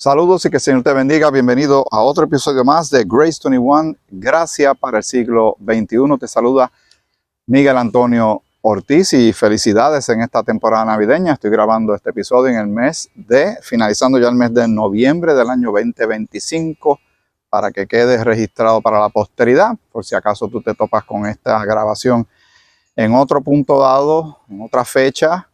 Saludos y que el Señor te bendiga. Bienvenido a otro episodio más de Grace 21, Gracia para el siglo XXI. Te saluda Miguel Antonio Ortiz y felicidades en esta temporada navideña. Estoy grabando este episodio en el finalizando ya el mes de noviembre del año 2025, para que quede registrado para la posteridad, por si acaso tú te topas con esta grabación en otro punto dado, en otra fecha.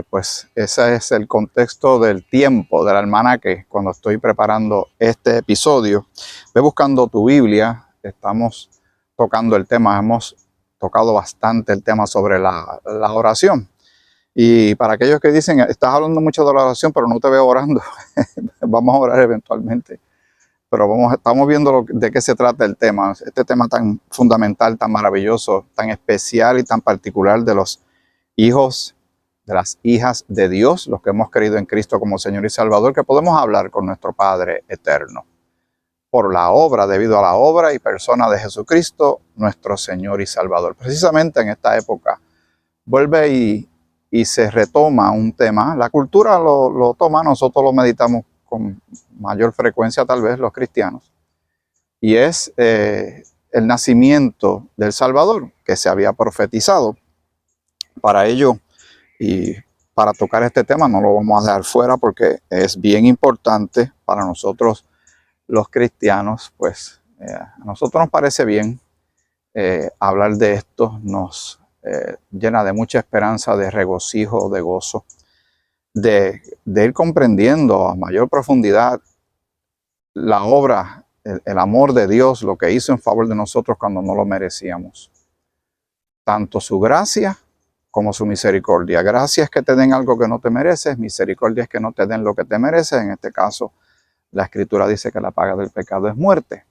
Pues ese es el contexto del tiempo del almanaque cuando estoy preparando este episodio. Ve buscando tu Biblia. Estamos tocando el tema, hemos tocado bastante el tema sobre la oración. Y para aquellos que dicen, estás hablando mucho de la oración, pero no te veo orando, vamos a orar eventualmente. Pero estamos viendo de qué se trata el tema, este tema tan fundamental, tan maravilloso, tan especial y tan particular de los hijos, de las hijas de Dios, los que hemos creído en Cristo como Señor y Salvador, que podemos hablar con nuestro Padre eterno por la obra, debido a la obra y persona de Jesucristo, nuestro Señor y Salvador. Precisamente en esta época vuelve y se retoma un tema. La cultura lo toma, nosotros lo meditamos con mayor frecuencia, tal vez los cristianos, y es el nacimiento del Salvador, que se había profetizado. Para ello, y para tocar este tema, no lo vamos a dejar fuera porque es bien importante para nosotros los cristianos. Pues a nosotros nos parece bien hablar de esto, nos llena de mucha esperanza, de regocijo, de gozo, de ir comprendiendo a mayor profundidad la obra, el amor de Dios, lo que hizo en favor de nosotros cuando no lo merecíamos. Tanto su gracia como su misericordia. Gracia es que te den algo que no te mereces, misericordia es que no te den lo que te mereces. En este caso, la Escritura dice que la paga del pecado es muerte.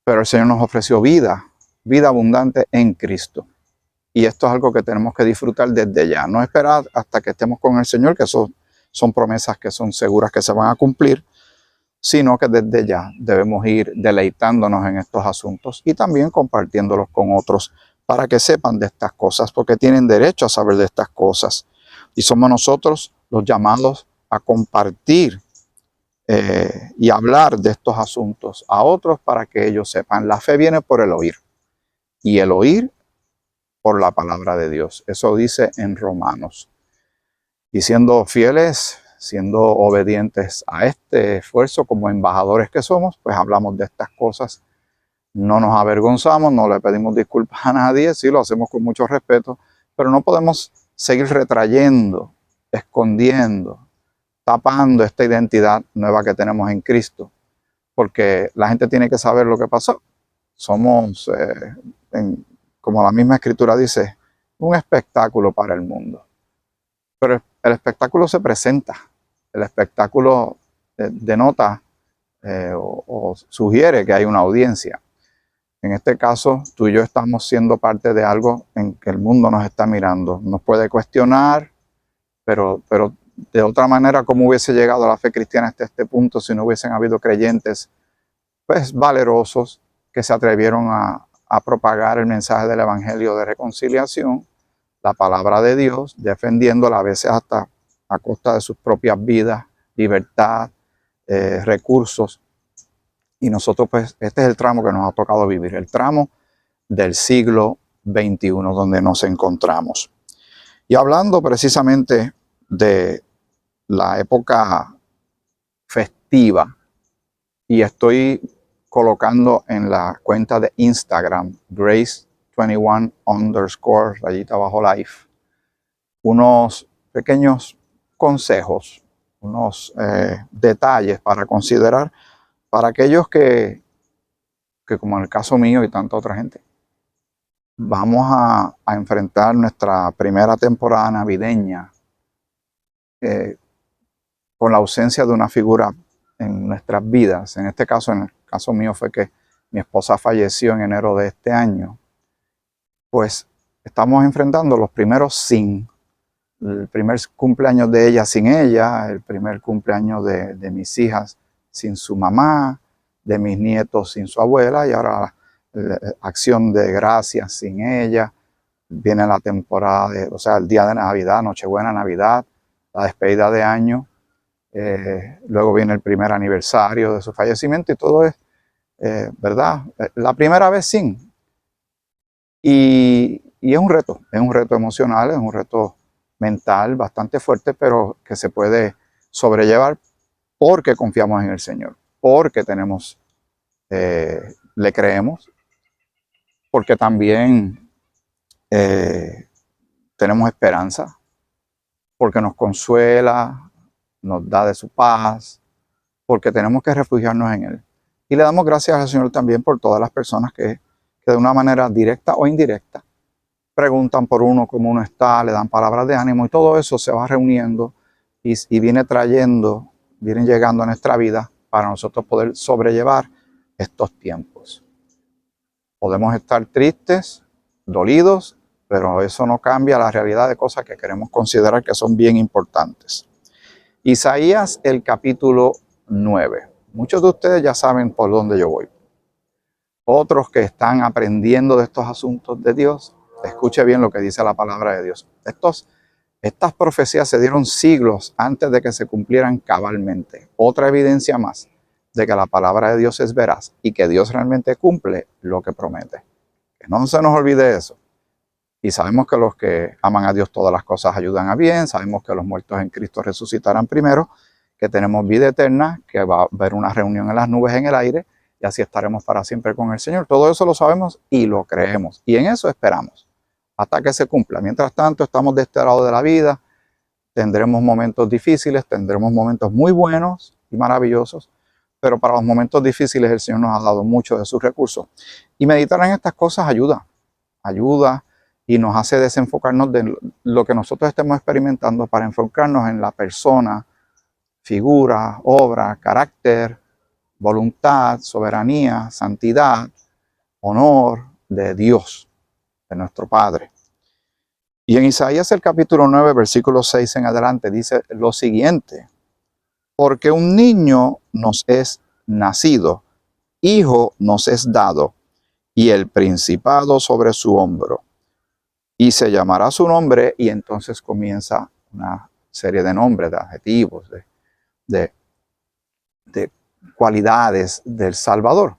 Pero el Señor nos ofreció vida, vida abundante en Cristo. Y esto es algo que tenemos que disfrutar desde ya. No esperar hasta que estemos con el Señor, que eso son promesas que son seguras que se van a cumplir, sino que desde ya debemos ir deleitándonos en estos asuntos y también compartiéndolos con otros, para que sepan de estas cosas, porque tienen derecho a saber de estas cosas. Y somos nosotros los llamados a compartir y hablar de estos asuntos a otros para que ellos sepan. La fe viene por el oír, y el oír por la palabra de Dios. Eso dice en Romanos. Y siendo fieles, siendo obedientes a este esfuerzo como embajadores que somos, pues hablamos de estas cosas. No nos avergonzamos, no le pedimos disculpas a nadie, sí lo hacemos con mucho respeto, pero no podemos seguir retrayendo, escondiendo, tapando esta identidad nueva que tenemos en Cristo, porque la gente tiene que saber lo que pasó. Somos, como la misma Escritura dice, un espectáculo para el mundo. Pero el espectáculo se presenta, el espectáculo denota o sugiere que hay una audiencia. En este caso, tú y yo estamos siendo parte de algo en que el mundo nos está mirando. Nos puede cuestionar, pero de otra manera, ¿cómo hubiese llegado la fe cristiana hasta este punto si no hubiesen habido creyentes, pues, valerosos, que se atrevieron a propagar el mensaje del Evangelio de reconciliación, la palabra de Dios, defendiéndola a veces hasta a costa de sus propias vidas, libertad, recursos? Y nosotros, pues, este es el tramo que nos ha tocado vivir, el tramo del siglo XXI donde nos encontramos. Y hablando precisamente de la época festiva, y estoy colocando en la cuenta de Instagram, Grace21_ rayita abajo life, unos pequeños consejos, unos detalles para considerar para aquellos que como en el caso mío y tanta otra gente, vamos a enfrentar nuestra primera temporada navideña con la ausencia de una figura en nuestras vidas. En este caso, en el caso mío fue que mi esposa falleció en enero de este año. Pues estamos enfrentando los primeros sin, el primer cumpleaños de ella sin ella, el primer cumpleaños de mis hijas sin su mamá, de mis nietos sin su abuela, y ahora la acción de gracias sin ella. Viene la temporada, o sea, el día de Navidad, Nochebuena, Navidad, la despedida de año. luego viene el primer aniversario de su fallecimiento y todo es, ¿verdad? La primera vez sin. Y es un reto emocional, es un reto mental bastante fuerte, pero que se puede sobrellevar porque confiamos en el Señor, porque le creemos, porque también tenemos esperanza, porque nos consuela, nos da de su paz, porque tenemos que refugiarnos en Él. Y le damos gracias al Señor también por todas las personas que de una manera directa o indirecta preguntan por uno cómo uno está, le dan palabras de ánimo y todo eso se va reuniendo y vienen llegando a nuestra vida para nosotros poder sobrellevar estos tiempos. Podemos estar tristes, dolidos, pero eso no cambia la realidad de cosas que queremos considerar que son bien importantes. Isaías, el capítulo 9. Muchos de ustedes ya saben por dónde yo voy. Otros que están aprendiendo de estos asuntos de Dios, escuche bien lo que dice la palabra de Dios. Estas profecías se dieron siglos antes de que se cumplieran cabalmente. Otra evidencia más de que la palabra de Dios es veraz y que Dios realmente cumple lo que promete. Que no se nos olvide eso. Y sabemos que los que aman a Dios todas las cosas ayudan a bien. Sabemos que los muertos en Cristo resucitarán primero, que tenemos vida eterna, que va a haber una reunión en las nubes en el aire y así estaremos para siempre con el Señor. Todo eso lo sabemos y lo creemos. Y en eso esperamos hasta que se cumpla. Mientras tanto, estamos de este lado de la vida. Tendremos momentos difíciles, tendremos momentos muy buenos y maravillosos, pero para los momentos difíciles el Señor nos ha dado mucho de sus recursos. Y meditar en estas cosas ayuda y nos hace desenfocarnos de lo que nosotros estemos experimentando para enfocarnos en la persona, figura, obra, carácter, voluntad, soberanía, santidad, honor de Dios, de nuestro Padre. Y en Isaías el capítulo 9, versículo 6 en adelante dice lo siguiente: porque un niño nos es nacido, hijo nos es dado, y el principado sobre su hombro. Y se llamará su nombre, y entonces comienza una serie de nombres, de adjetivos, de cualidades del Salvador.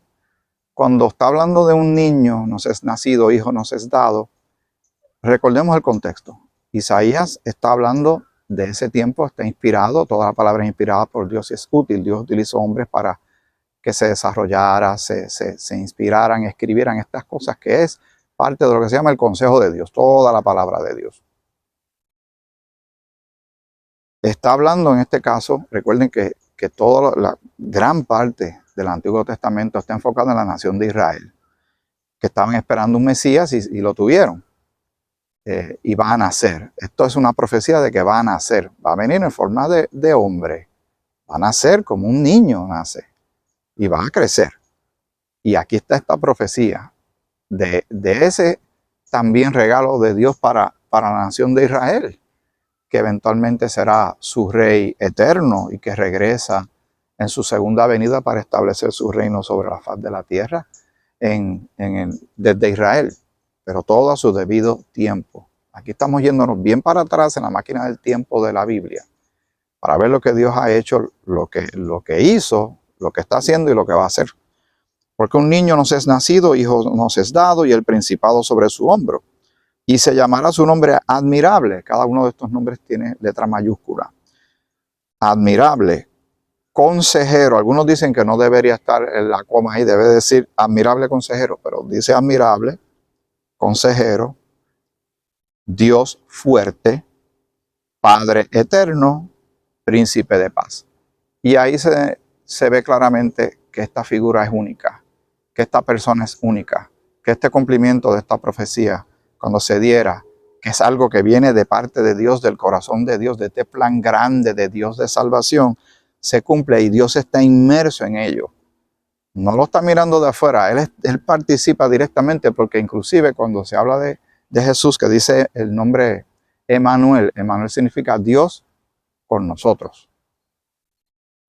Cuando está hablando de un niño nos es nacido, hijo nos es dado, recordemos el contexto. Isaías está hablando de ese tiempo, está inspirado, toda la palabra es inspirada por Dios y es útil. Dios utilizó hombres para que se desarrollara, se inspiraran, escribieran estas cosas, que es parte de lo que se llama el consejo de Dios, toda la palabra de Dios. Está hablando en este caso, recuerden que toda la gran parte del Antiguo Testamento está enfocada en la nación de Israel, que estaban esperando un Mesías y lo tuvieron. Y va a nacer. Esto es una profecía de que va a nacer, va a venir en forma de hombre, va a nacer como un niño nace y va a crecer. Y aquí está esta profecía de ese también regalo de Dios para la nación de Israel, que eventualmente será su rey eterno y que regresa en su segunda venida para establecer su reino sobre la faz de la tierra desde Israel, pero todo a su debido tiempo. Aquí estamos yéndonos bien para atrás en la máquina del tiempo de la Biblia para ver lo que Dios ha hecho, lo que hizo, lo que está haciendo y lo que va a hacer. Porque un niño nos es nacido, hijo nos es dado, y el principado sobre su hombro. Y se llamará su nombre admirable. Cada uno de estos nombres tiene letra mayúscula. Admirable, consejero. Algunos dicen que no debería estar en la coma ahí, debe decir admirable consejero, pero dice admirable, consejero, Dios fuerte, Padre eterno, príncipe de paz. Y ahí se ve claramente que esta figura es única, que esta persona es única, que este cumplimiento de esta profecía, cuando se diera, que es algo que viene de parte de Dios, del corazón de Dios, de este plan grande de Dios de salvación, se cumple y Dios está inmerso en ello. No lo está mirando de afuera, Él participa directamente, porque inclusive cuando se habla de Jesús, que dice el nombre Emmanuel, Emmanuel significa Dios con nosotros.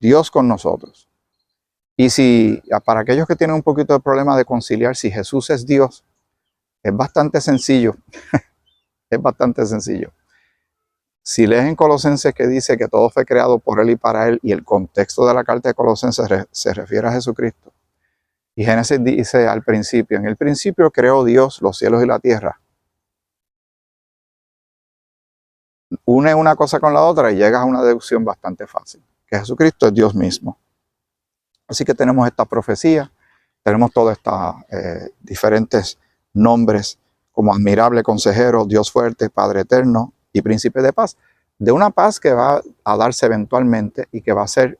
Dios con nosotros. Y para aquellos que tienen un poquito de problema de conciliar si Jesús es Dios, es bastante sencillo. Es bastante sencillo. Si lees en Colosenses que dice que todo fue creado por Él y para Él, y el contexto de la carta de Colosenses se refiere a Jesucristo. Y Génesis dice al principio, en el principio creó Dios los cielos y la tierra. Une una cosa con la otra y llegas a una deducción bastante fácil, que Jesucristo es Dios mismo. Así que tenemos esta profecía, tenemos todos estos diferentes nombres como admirable consejero, Dios fuerte, Padre eterno y príncipe de paz. De una paz que va a darse eventualmente y que va a ser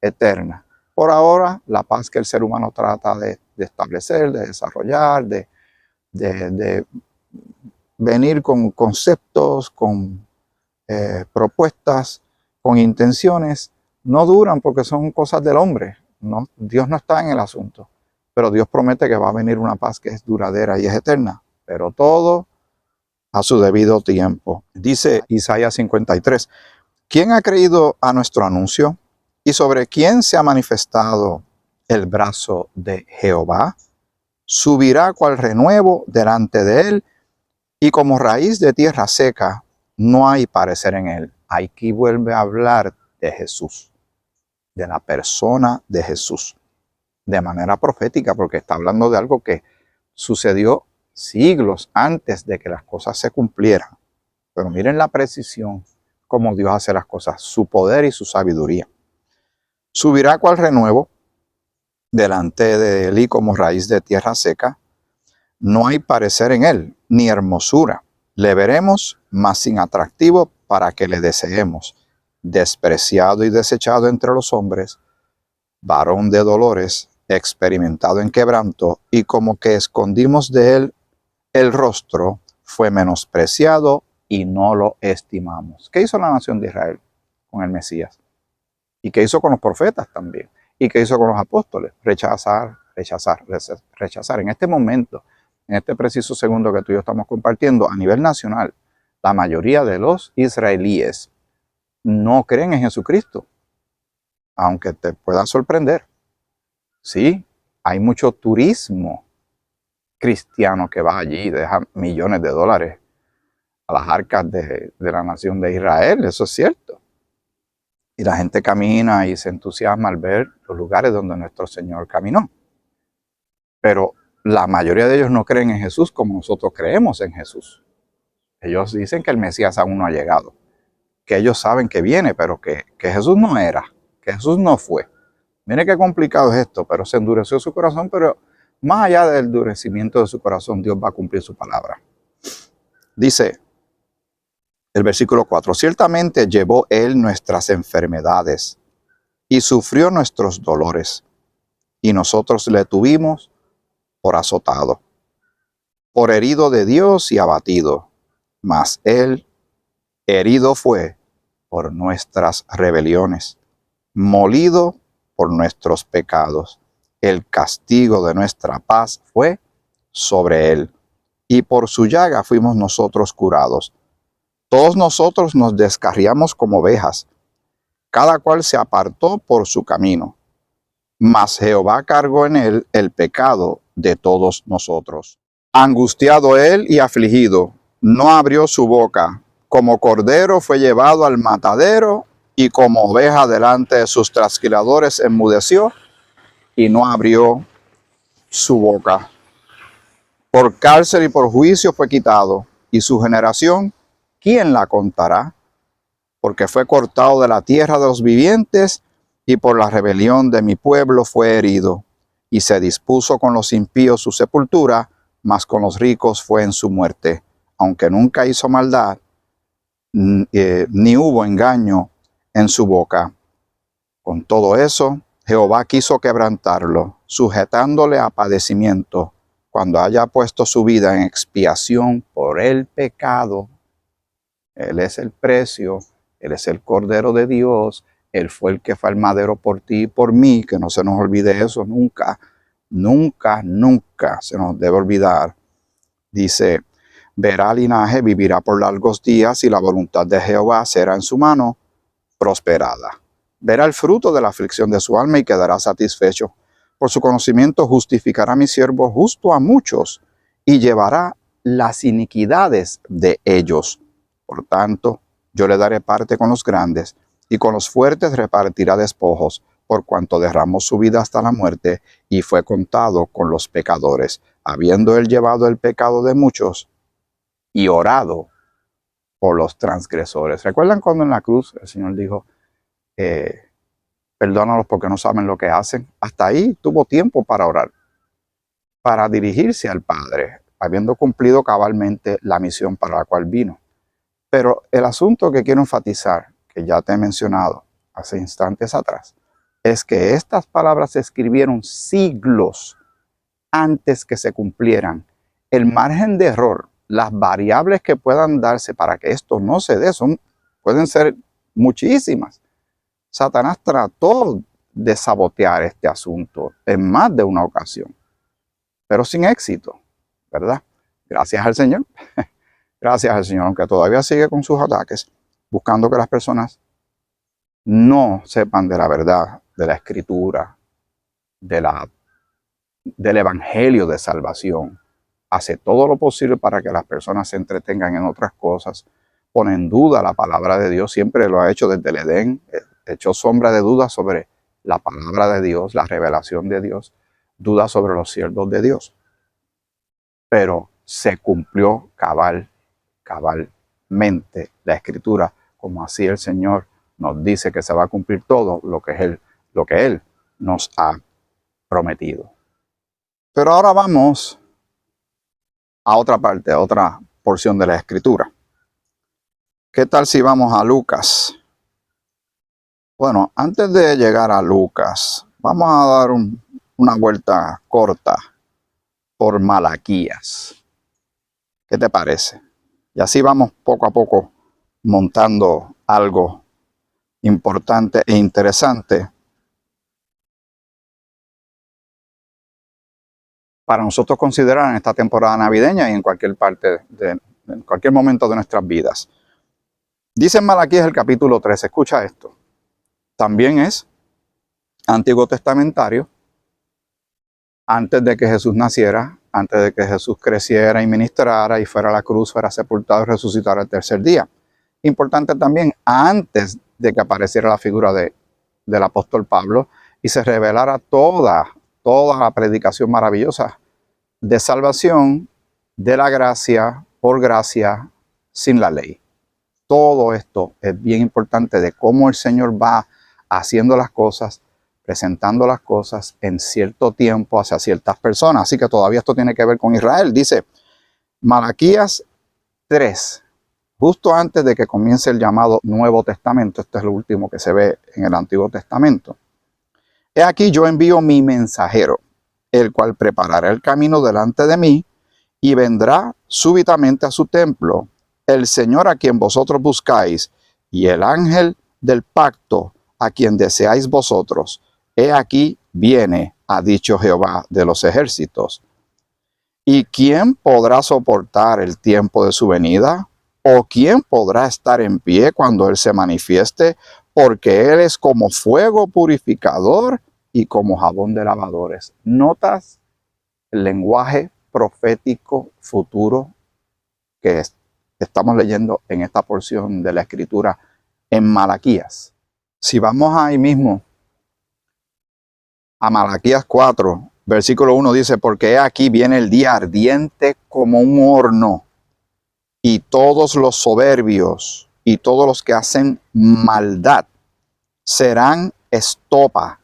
eterna. Por ahora, la paz que el ser humano trata de establecer, de desarrollar, de venir con conceptos, con propuestas, con intenciones, no duran porque son cosas del hombre. No, Dios no está en el asunto, pero Dios promete que va a venir una paz que es duradera y es eterna, pero todo a su debido tiempo. Dice Isaías 53, ¿quién ha creído a nuestro anuncio? ¿Y sobre quién se ha manifestado el brazo de Jehová? Subirá cual renuevo delante de él, y como raíz de tierra seca, no hay parecer en él. Aquí vuelve a hablar de Jesús, de la persona de Jesús, de manera profética, porque está hablando de algo que sucedió siglos antes de que las cosas se cumplieran. Pero miren la precisión, cómo Dios hace las cosas, su poder y su sabiduría. Subirá cual renuevo delante de él, y como raíz de tierra seca, no hay parecer en él, ni hermosura. Le veremos, mas sin atractivo para que le deseemos. Despreciado y desechado entre los hombres, varón de dolores, experimentado en quebranto, y como que escondimos de él el rostro, fue menospreciado y no lo estimamos. ¿Qué hizo la nación de Israel con el Mesías? ¿Y qué hizo con los profetas también? ¿Y qué hizo con los apóstoles? Rechazar, rechazar, rechazar. En este momento, en este preciso segundo que tú y yo estamos compartiendo, a nivel nacional, la mayoría de los israelíes no creen en Jesucristo, aunque te pueda sorprender. Sí, hay mucho turismo cristiano que va allí y deja millones de dólares a las arcas de la nación de Israel, eso es cierto. Y la gente camina y se entusiasma al ver los lugares donde nuestro Señor caminó. Pero la mayoría de ellos no creen en Jesús como nosotros creemos en Jesús. Ellos dicen que el Mesías aún no ha llegado, que ellos saben que viene, pero que Jesús no era, que Jesús no fue. Mire qué complicado es esto, pero se endureció su corazón, pero más allá del endurecimiento de su corazón, Dios va a cumplir su palabra. Dice el versículo 4, ciertamente llevó él nuestras enfermedades y sufrió nuestros dolores, y nosotros le tuvimos por azotado, por herido de Dios y abatido, mas él herido fue por nuestras rebeliones, molido por nuestros pecados. El castigo de nuestra paz fue sobre él, y por su llaga fuimos nosotros curados. Todos nosotros nos descarriamos como ovejas, cada cual se apartó por su camino, mas Jehová cargó en él el pecado de todos nosotros. Angustiado él y afligido, no abrió su boca. Como cordero fue llevado al matadero, y como oveja delante de sus trasquiladores enmudeció, y no abrió su boca. Por cárcel y por juicio fue quitado, y su generación, ¿quién la contará? Porque fue cortado de la tierra de los vivientes, y por la rebelión de mi pueblo fue herido. Y se dispuso con los impíos su sepultura, mas con los ricos fue en su muerte. Aunque nunca hizo maldad, ni hubo engaño en su boca. Con todo eso, Jehová quiso quebrantarlo, sujetándole a padecimiento, cuando haya puesto su vida en expiación por el pecado. Él es el precio, Él es el Cordero de Dios, Él fue el que fue al madero por ti y por mí, que no se nos olvide eso nunca, nunca, nunca se nos debe olvidar. Dice, verá linaje, vivirá por largos días, y la voluntad de Jehová será en su mano prosperada. Verá el fruto de la aflicción de su alma y quedará satisfecho. Por su conocimiento justificará mi siervo justo a muchos, y llevará las iniquidades de ellos. Por tanto, Yo le daré parte con los grandes, y con los fuertes repartirá despojos, por cuanto derramó su vida hasta la muerte, y fue contado con los pecadores, habiendo él llevado el pecado de muchos, y orado por los transgresores. ¿Recuerdan cuando en la cruz el Señor dijo, perdónalos porque no saben lo que hacen? Hasta ahí tuvo tiempo para orar, para dirigirse al Padre, habiendo cumplido cabalmente la misión para la cual vino. Pero el asunto que quiero enfatizar, que ya te he mencionado hace instantes atrás, es que estas palabras se escribieron siglos antes que se cumplieran. El margen de error, las variables que puedan darse para que esto no se dé, pueden ser muchísimas. Satanás trató de sabotear este asunto en más de una ocasión, pero sin éxito, ¿verdad? Gracias al Señor. Gracias al Señor, aunque todavía sigue con sus ataques, buscando que las personas no sepan de la verdad, de la Escritura, del Evangelio de salvación. Hace todo lo posible para que las personas se entretengan en otras cosas, pone en duda la palabra de Dios, siempre lo ha hecho desde el Edén, echó sombra de duda sobre la palabra de Dios, la revelación de Dios, duda sobre los siervos de Dios. Pero se cumplió cabalmente la Escritura, como así el Señor nos dice que se va a cumplir todo lo que Él nos ha prometido. Pero ahora vamos a otra parte, a otra porción de la Escritura. ¿Qué tal si vamos a Lucas? Bueno, antes de llegar a Lucas, vamos a dar una vuelta corta por Malaquías. ¿Qué te parece? Y así vamos poco a poco montando algo importante e interesante para nosotros considerar en esta temporada navideña y en cualquier en cualquier momento de nuestras vidas. Dice en Malaquías el capítulo 3, escucha esto. También es Antiguo Testamentario, antes de que Jesús naciera, antes de que Jesús creciera y ministrara y fuera a la cruz, fuera sepultado y resucitara el tercer día. Importante también, antes de que apareciera la figura del apóstol Pablo y se revelara toda la predicación maravillosa de salvación, de la gracia, por gracia, sin la ley. Todo esto es bien importante de cómo el Señor va haciendo las cosas, presentando las cosas en cierto tiempo hacia ciertas personas. Así que todavía esto tiene que ver con Israel. Dice Malaquías 3, justo antes de que comience el llamado Nuevo Testamento. Este es lo último que se ve en el Antiguo Testamento. He aquí yo envío mi mensajero, el cual preparará el camino delante de mí, y vendrá súbitamente a su templo el Señor a quien vosotros buscáis, y el ángel del pacto a quien deseáis vosotros. He aquí viene, ha dicho Jehová de los ejércitos. ¿Y quién podrá soportar el tiempo de su venida? ¿O quién podrá estar en pie cuando Él se manifieste? Porque Él es como fuego purificador y como jabón de lavadores. ¿Notas el lenguaje profético futuro que estamos leyendo en esta porción de la Escritura en Malaquías? Si vamos ahí mismo a Malaquías 4, versículo 1 dice, porque aquí viene el día ardiente como un horno, y todos los soberbios y todos los que hacen maldad serán estopa.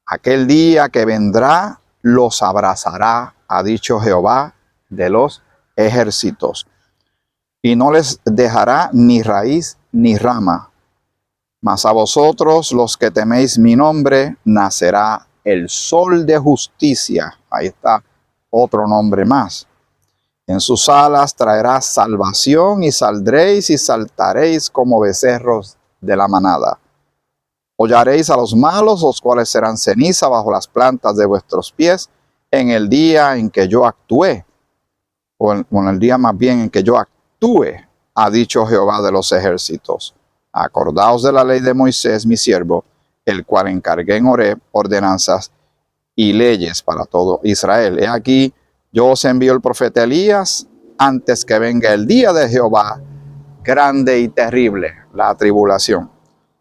Aquel día que vendrá los abrazará, ha dicho Jehová de los ejércitos, y no les dejará ni raíz ni rama. Mas a vosotros, los que teméis mi nombre, nacerá el sol de justicia. Ahí está otro nombre más. En sus alas traerá salvación, y saldréis y saltaréis como becerros de la manada. Hollaréis a los malos, los cuales serán ceniza bajo las plantas de vuestros pies, en el día en que yo actúe, o en el día más bien en que yo actúe, ha dicho Jehová de los ejércitos. Acordaos de la ley de Moisés, mi siervo, el cual encargué en Horeb ordenanzas y leyes para todo Israel. He aquí, yo os envío el profeta Elías antes que venga el día de Jehová grande y terrible, la tribulación.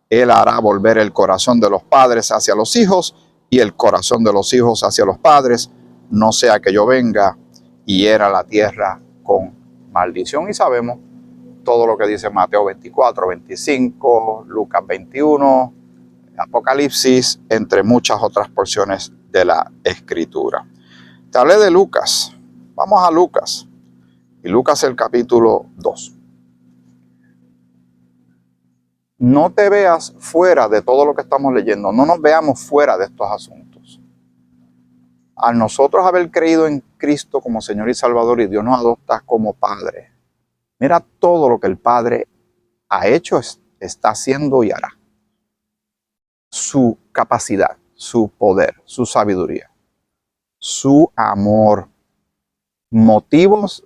Él hará volver el corazón de los padres hacia los hijos y el corazón de los hijos hacia los padres, no sea que yo venga y hiera la tierra con maldición. Y sabemos todo lo que dice Mateo 24, 25, Lucas 21, Apocalipsis, entre muchas otras porciones de la Escritura. Te hablé de Lucas. Vamos a Lucas. Y Lucas el capítulo 2. No te veas fuera de todo lo que estamos leyendo. No nos veamos fuera de estos asuntos. Al nosotros haber creído en Cristo como Señor y Salvador y Dios nos adopta como Padre, mira todo lo que el Padre ha hecho, está haciendo y hará. Su capacidad, su poder, su sabiduría, su amor. Motivos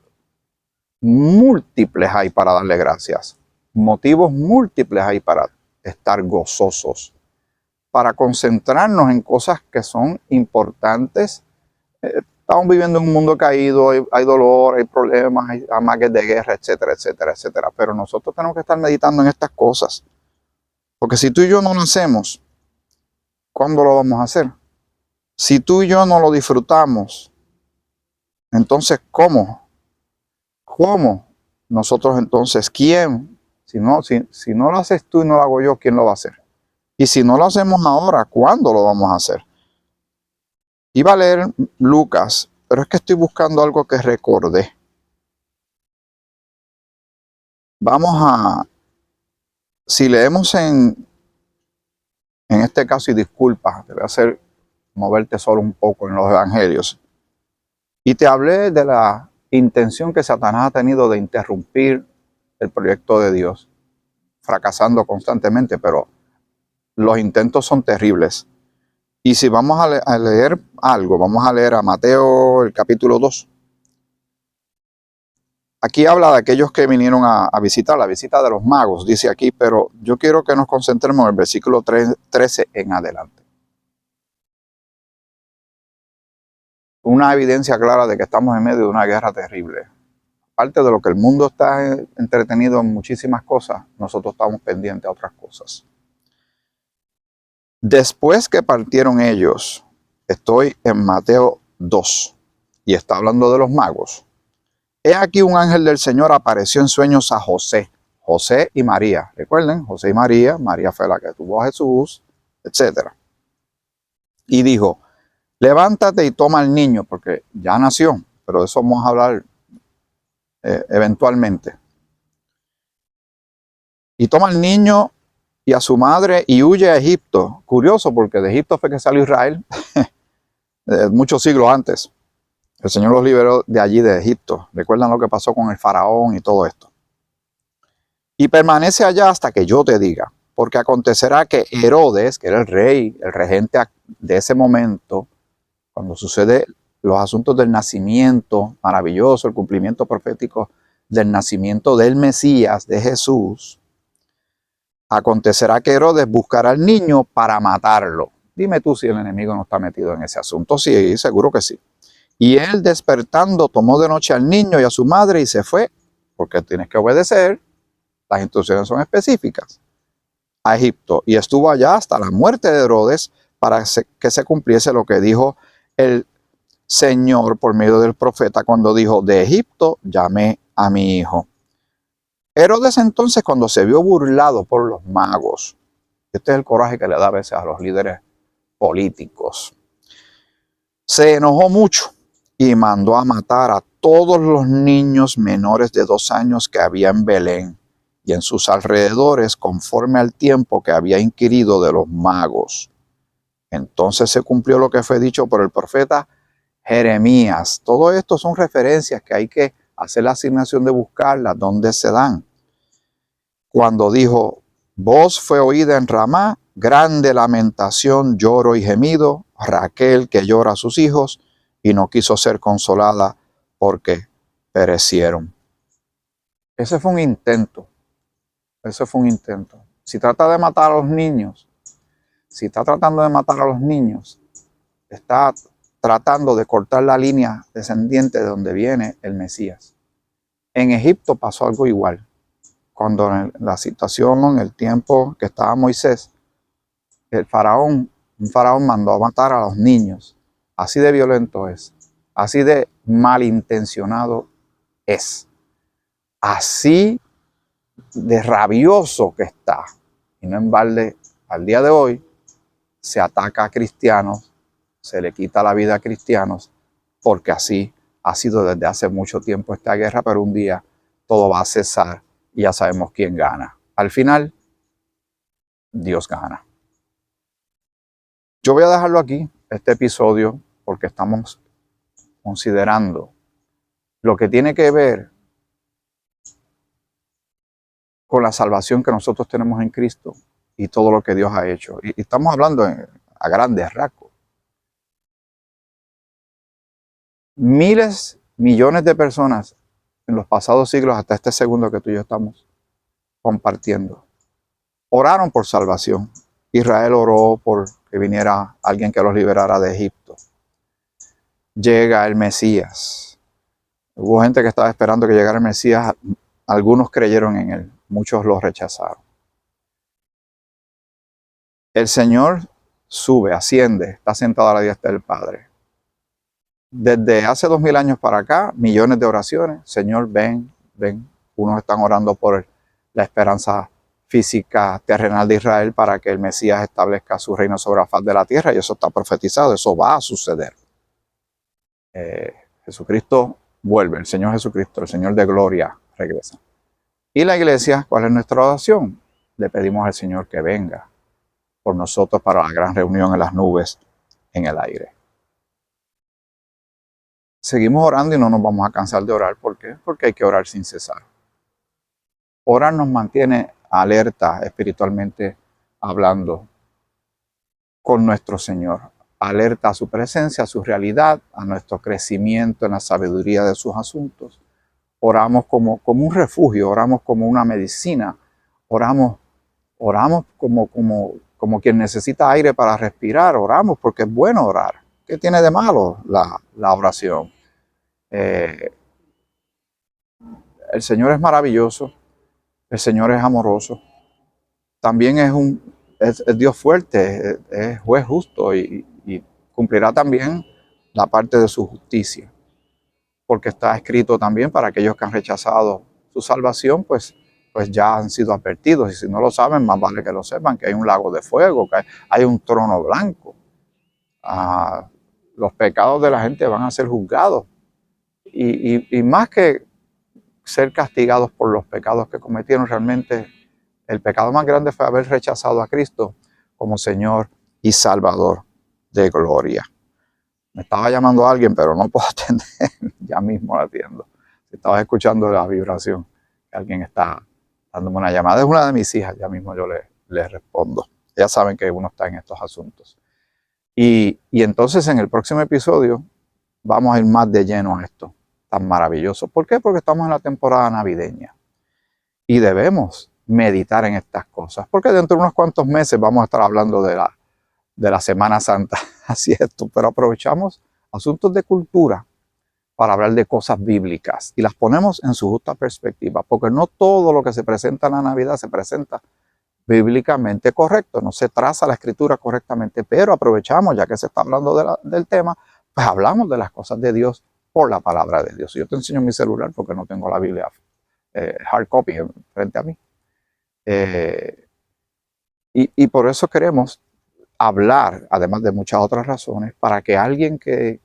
múltiples hay para darle gracias. Motivos múltiples hay para estar gozosos, para concentrarnos en cosas que son importantes. Estamos viviendo en un mundo caído, hay dolor, hay problemas, hay amagues de guerra, etcétera, etcétera, etcétera. Pero nosotros tenemos que estar meditando en estas cosas. Porque si tú y yo no lo hacemos, ¿cuándo lo vamos a hacer? Si tú y yo no lo disfrutamos, entonces ¿cómo? ¿Cómo? Nosotros entonces, ¿quién? Si no lo haces tú y no lo hago yo, ¿quién lo va a hacer? Y si no lo hacemos ahora, ¿cuándo lo vamos a hacer? Iba a leer Lucas, pero es que estoy buscando algo que recordé. Si leemos en este caso, y disculpa, te voy a hacer moverte solo un poco en los evangelios. Y te hablé de la intención que Satanás ha tenido de interrumpir el proyecto de Dios, fracasando constantemente, pero los intentos son terribles. Y si vamos a leer algo, vamos a leer a Mateo el capítulo 2. Aquí habla de aquellos que vinieron a visitar, la visita de los magos, dice aquí, pero yo quiero que nos concentremos en el versículo 13 en adelante. Una evidencia clara de que estamos en medio de una guerra terrible. Aparte de lo que el mundo está entretenido en muchísimas cosas, nosotros estamos pendientes a otras cosas. Después que partieron ellos, estoy en Mateo 2 y está hablando de los magos. He aquí un ángel del Señor apareció en sueños a José y María. Recuerden, José y María fue la que tuvo a Jesús, etc. Y dijo, levántate y toma al niño, porque ya nació, pero de eso vamos a hablar eventualmente. Y toma al niño y a su madre y huye a Egipto. Curioso, porque de Egipto fue que salió Israel muchos siglos antes. El Señor los liberó de allí, de Egipto. Recuerdan lo que pasó con el faraón y todo esto. Y permanece allá hasta que yo te diga, porque acontecerá que Herodes, que era el rey, el regente de ese momento, cuando sucede los asuntos del nacimiento maravilloso, el cumplimiento profético del nacimiento del Mesías, de Jesús, acontecerá que Herodes buscará al niño para matarlo. Dime tú si el enemigo no está metido en ese asunto. Sí, seguro que sí. Y él, despertando, tomó de noche al niño y a su madre y se fue, porque tienes que obedecer, las instrucciones son específicas, a Egipto. Y estuvo allá hasta la muerte de Herodes para que se cumpliese lo que dijo el Señor por medio del profeta cuando dijo, de Egipto llamé a mi hijo. Herodes entonces, cuando se vio burlado por los magos, este es el coraje que le da a veces a los líderes políticos, se enojó mucho y mandó a matar a todos los niños menores de 2 años que había en Belén y en sus alrededores, conforme al tiempo que había inquirido de los magos. Entonces se cumplió lo que fue dicho por el profeta Jeremías. Todo esto son referencias que hay que hacer la asignación de buscarlas, donde se dan. Cuando dijo, voz fue oída en Ramá, grande lamentación, lloro y gemido, Raquel que llora a sus hijos y no quiso ser consolada porque perecieron. Ese fue un intento. Ese fue un intento. Si trata de matar a los niños, si está tratando de matar a los niños, está tratando de cortar la línea descendiente de donde viene el Mesías. En Egipto pasó algo igual. cuando en la situación, en el tiempo que estaba Moisés, un faraón mandó a matar a los niños. Así de violento es, así de malintencionado es, así de rabioso que está. Y no en balde, al día de hoy, se ataca a cristianos, se le quita la vida a cristianos, porque así ha sido desde hace mucho tiempo esta guerra, pero un día todo va a cesar y ya sabemos quién gana. Al final, Dios gana. Yo voy a dejarlo aquí, este episodio, porque estamos considerando lo que tiene que ver con la salvación que nosotros tenemos en Cristo y todo lo que Dios ha hecho. Y estamos hablando a grandes rasgos. Miles, millones de personas en los pasados siglos, hasta este segundo que tú y yo estamos compartiendo, oraron por salvación. Israel oró por que viniera alguien que los liberara de Egipto. Llega el Mesías. Hubo gente que estaba esperando que llegara el Mesías. Algunos creyeron en él, muchos lo rechazaron. El Señor sube, asciende, está sentado a la diestra del Padre. Desde hace 2000 años para acá, millones de oraciones. Señor, ven, ven. Unos están orando por la esperanza física terrenal de Israel para que el Mesías establezca su reino sobre la faz de la tierra, y eso está profetizado, eso va a suceder. Jesucristo vuelve, el Señor Jesucristo, el Señor de gloria, regresa. Y la iglesia, ¿cuál es nuestra oración? Le pedimos al Señor que venga por nosotros para la gran reunión en las nubes, en el aire. Seguimos orando y no nos vamos a cansar de orar. ¿Por qué? Porque hay que orar sin cesar. Orar nos mantiene alerta espiritualmente hablando con nuestro Señor. Alerta a su presencia, a su realidad, a nuestro crecimiento en la sabiduría de sus asuntos. Oramos como un refugio, oramos como una medicina, oramos como quien necesita aire para respirar, oramos porque es bueno orar. ¿Qué tiene de malo la oración? El Señor es maravilloso, el Señor es amoroso, también es Dios fuerte, es juez justo y cumplirá también la parte de su justicia, porque está escrito también para aquellos que han rechazado su salvación, pues ya han sido advertidos, y si no lo saben, más vale que lo sepan, que hay un lago de fuego, que hay un trono blanco. Los pecados de la gente van a ser juzgados, y más que ser castigados por los pecados que cometieron, realmente el pecado más grande fue haber rechazado a Cristo como Señor y Salvador de gloria. Me estaba llamando a alguien, pero no puedo atender, ya mismo la atiendo. Si estabas escuchando la vibración, que alguien está dándome una llamada, es una de mis hijas, ya mismo yo le respondo. Ya saben que uno está en estos asuntos. Y entonces en el próximo episodio vamos a ir más de lleno a esto tan maravilloso. ¿Por qué? Porque estamos en la temporada navideña y debemos meditar en estas cosas, porque dentro de unos cuantos meses vamos a estar hablando de la Semana Santa. Así es esto, pero aprovechamos asuntos de cultura para hablar de cosas bíblicas y las ponemos en su justa perspectiva, porque no todo lo que se presenta en la Navidad se presenta bíblicamente correcto, no se traza la escritura correctamente, pero aprovechamos, ya que se está hablando del tema, pues hablamos de las cosas de Dios por la palabra de Dios. Yo te enseño mi celular porque no tengo la Biblia hard copy frente a mí. Y por eso queremos hablar, además de muchas otras razones, para que alguien que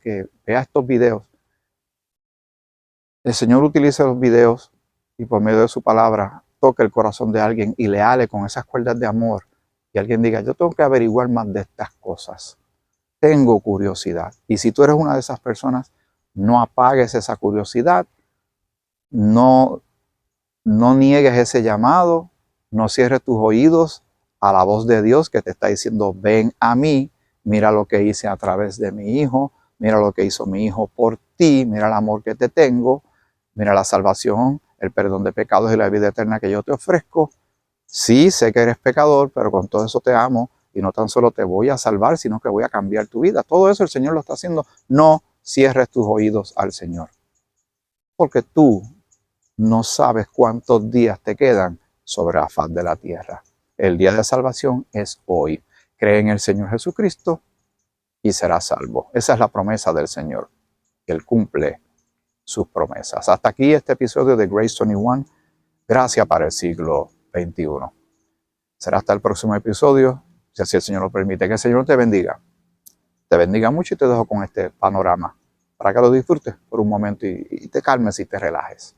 vea estos videos, el Señor utilice los videos y por medio de su palabra toque el corazón de alguien y le ale con esas cuerdas de amor, y alguien diga, yo tengo que averiguar más de estas cosas, tengo curiosidad. Y si tú eres una de esas personas, no apagues esa curiosidad, no niegues ese llamado, no cierres tus oídos a la voz de Dios que te está diciendo, ven a mí, mira lo que hice a través de mi hijo, mira lo que hizo mi hijo por ti, mira el amor que te tengo, mira la salvación, el perdón de pecados y la vida eterna que yo te ofrezco. Sí, sé que eres pecador, pero con todo eso te amo, y no tan solo te voy a salvar, sino que voy a cambiar tu vida. Todo eso el Señor lo está haciendo. No cierres tus oídos al Señor, porque tú no sabes cuántos días te quedan sobre la faz de la tierra. El día de salvación es hoy. Cree en el Señor Jesucristo y serás salvo. Esa es la promesa del Señor. Él cumple sus promesas. Hasta aquí este episodio de Grace 21, Gracia para el siglo XXI. Será hasta el próximo episodio, si así el Señor lo permite. Que el Señor te bendiga. Te bendiga mucho y te dejo con este panorama para que lo disfrutes por un momento y te calmes y te relajes.